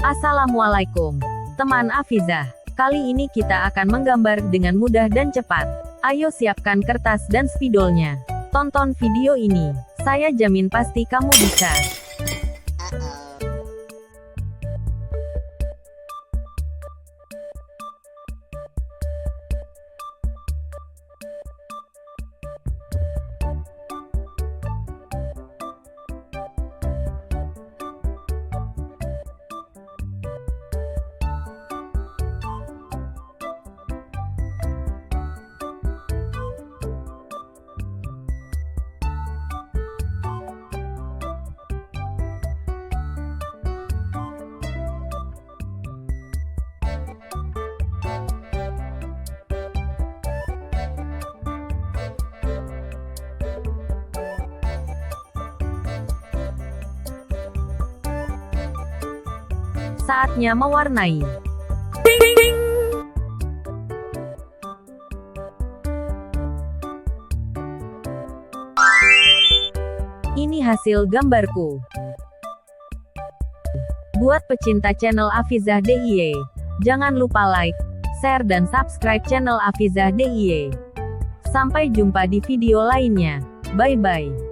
Assalamualaikum, teman Afizah. Kali ini kita akan menggambar dengan mudah dan cepat. Ayo siapkan kertas dan spidolnya. Tonton video ini. Saya jamin pasti kamu bisa. Saatnya mewarnai. Ini hasil gambarku. Buat pecinta channel Afizah DIY, jangan lupa like, share dan subscribe channel Afizah DIY. Sampai jumpa di video lainnya. Bye bye.